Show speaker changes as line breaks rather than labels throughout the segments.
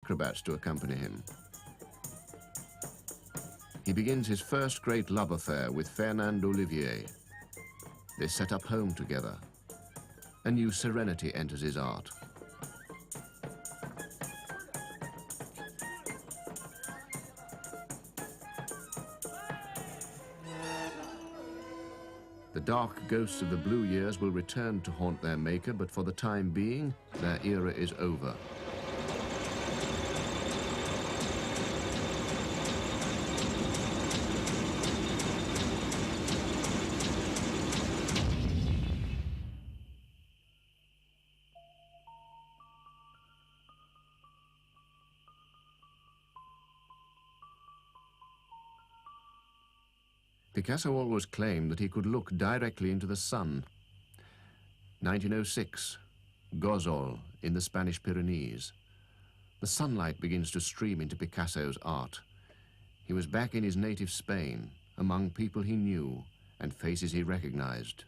acrobats to accompany him. He begins his first great love affair with Fernand Olivier. They set up home together. A new serenity enters his art. The dark ghosts of the blue years will return to haunt their maker, but for the time being, their era is over. Picasso always claimed that he could look directly into the sun. 1906, Gozol in the Spanish Pyrenees. The sunlight begins to stream into Picasso's art. He was back in his native Spain, among people he knew and faces he recognized.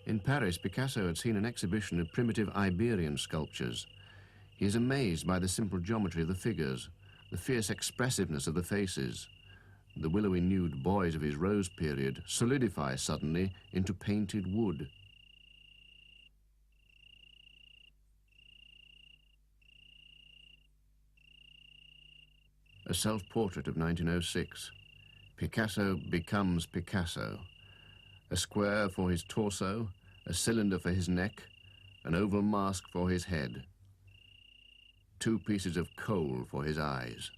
In Paris, Picasso had seen an exhibition of primitive Iberian sculptures. He is amazed by the simple geometry of the figures, the fierce expressiveness of the faces. The willowy nude boys of his Rose period solidify suddenly into painted wood. A self-portrait of 1906. Picasso becomes Picasso. A square for his torso, a cylinder for his neck, an oval mask for his head. 2 pieces of coal for his eyes.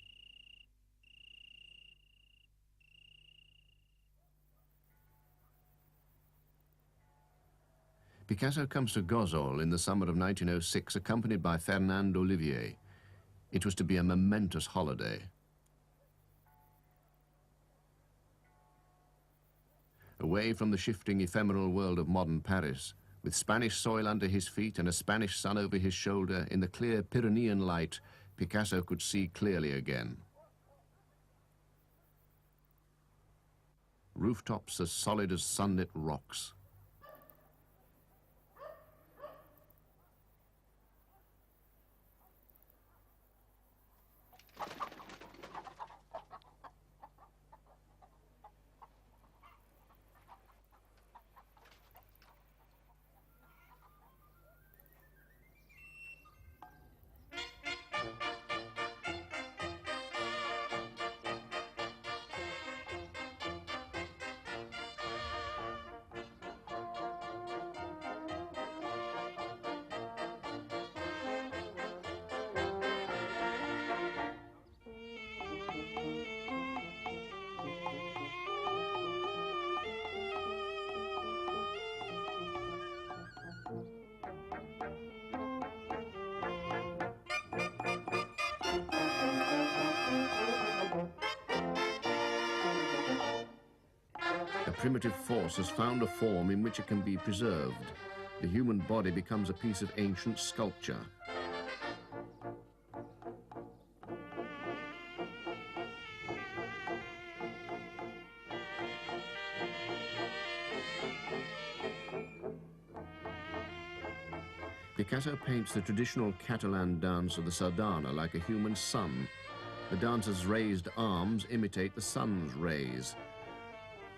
Picasso comes to Gozol in the summer of 1906, accompanied by Fernand Olivier. It was to be a momentous holiday. Away from the shifting, ephemeral world of modern Paris, with Spanish soil under his feet and a Spanish sun over his shoulder, in the clear Pyrenean light, Picasso could see clearly again. Rooftops as solid as sunlit rocks. A primitive force has found a form in which it can be preserved. The human body becomes a piece of ancient sculpture. Picasso paints the traditional Catalan dance of the sardana like a human sun. The dancer's raised arms imitate the sun's rays.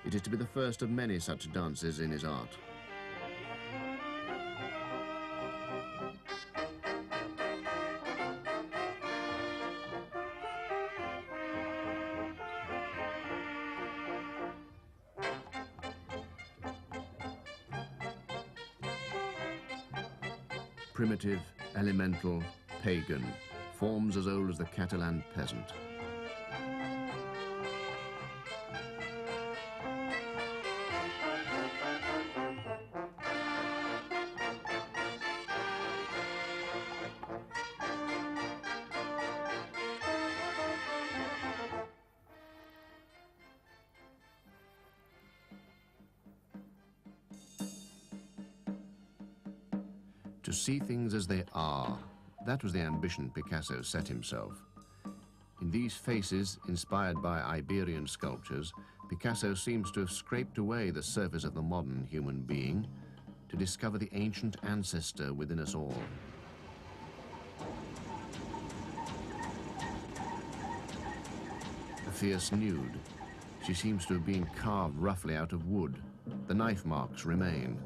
It is to be the first of many such dances in his art. Primitive, elemental, pagan, forms as old as the Catalan peasant. To see things as they are, that was the ambition Picasso set himself. In these faces, inspired by Iberian sculptures, Picasso seems to have scraped away the surface of the modern human being to discover the ancient ancestor within us all. A fierce nude. She seems to have been carved roughly out of wood. The knife marks remain.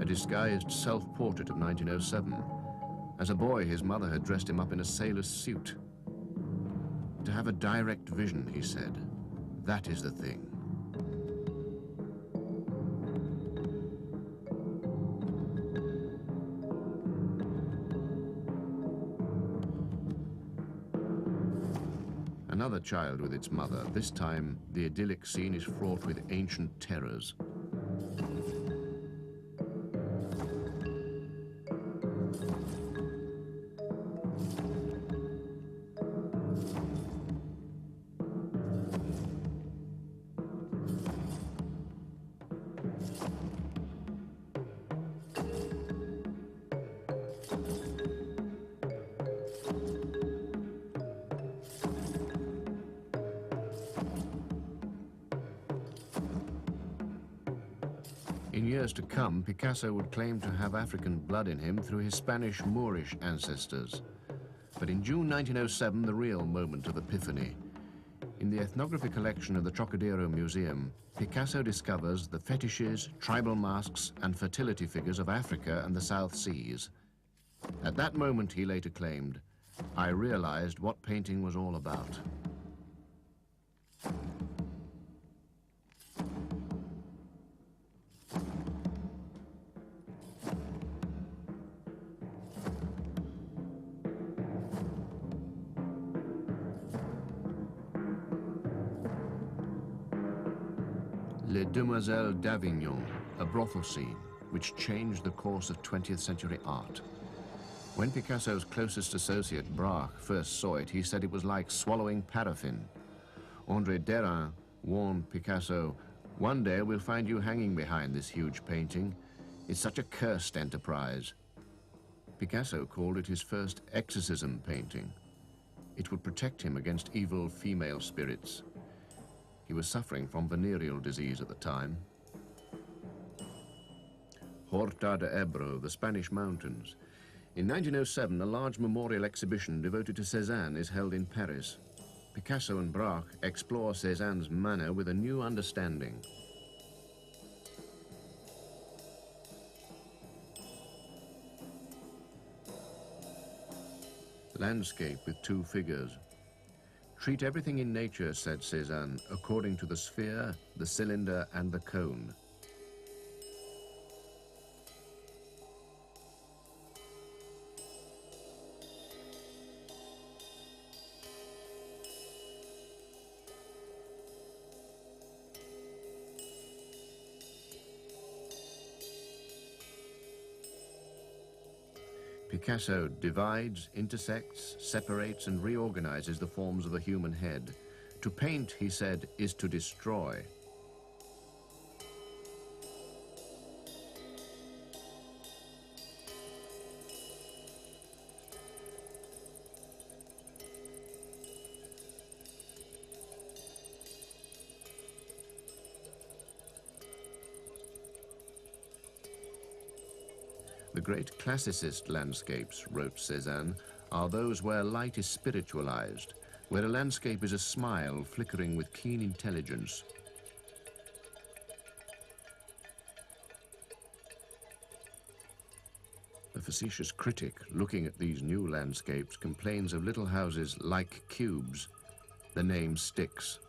A disguised self-portrait of 1907. As a boy, his mother had dressed him up in a sailor's suit. To have a direct vision, he said, that is the thing. Another child with its mother. This time, the idyllic scene is fraught with ancient terrors. In years to come, Picasso would claim to have African blood in him through his Spanish Moorish ancestors. But in June 1907, the real moment of epiphany. In the ethnography collection of the Trocadero Museum, Picasso discovers the fetishes, tribal masks, and fertility figures of Africa and the South Seas. At that moment, he later claimed, I realized what painting was all about. Les Demoiselles d'Avignon, a brothel scene which changed the course of 20th century art. When Picasso's closest associate, Braque, first saw it, he said it was like swallowing paraffin. André Derain warned Picasso, one day we'll find you hanging behind this huge painting. It's such a cursed enterprise. Picasso called it his first exorcism painting. It would protect him against evil female spirits. He was suffering from venereal disease at the time. Horta de Ebro, the Spanish mountains. In 1907, a large memorial exhibition devoted to Cézanne is held in Paris. Picasso and Braque explore Cézanne's manner with a new understanding. Landscape with two figures. Treat everything in nature, said Cézanne, according to the sphere, the cylinder, and the cone. Picasso divides, intersects, separates, and reorganizes the forms of the human head. To paint, he said, is to destroy. The great classicist landscapes, wrote Cézanne, are those where light is spiritualized, where a landscape is a smile flickering with keen intelligence. A facetious critic looking at these new landscapes complains of little houses like cubes. The name sticks.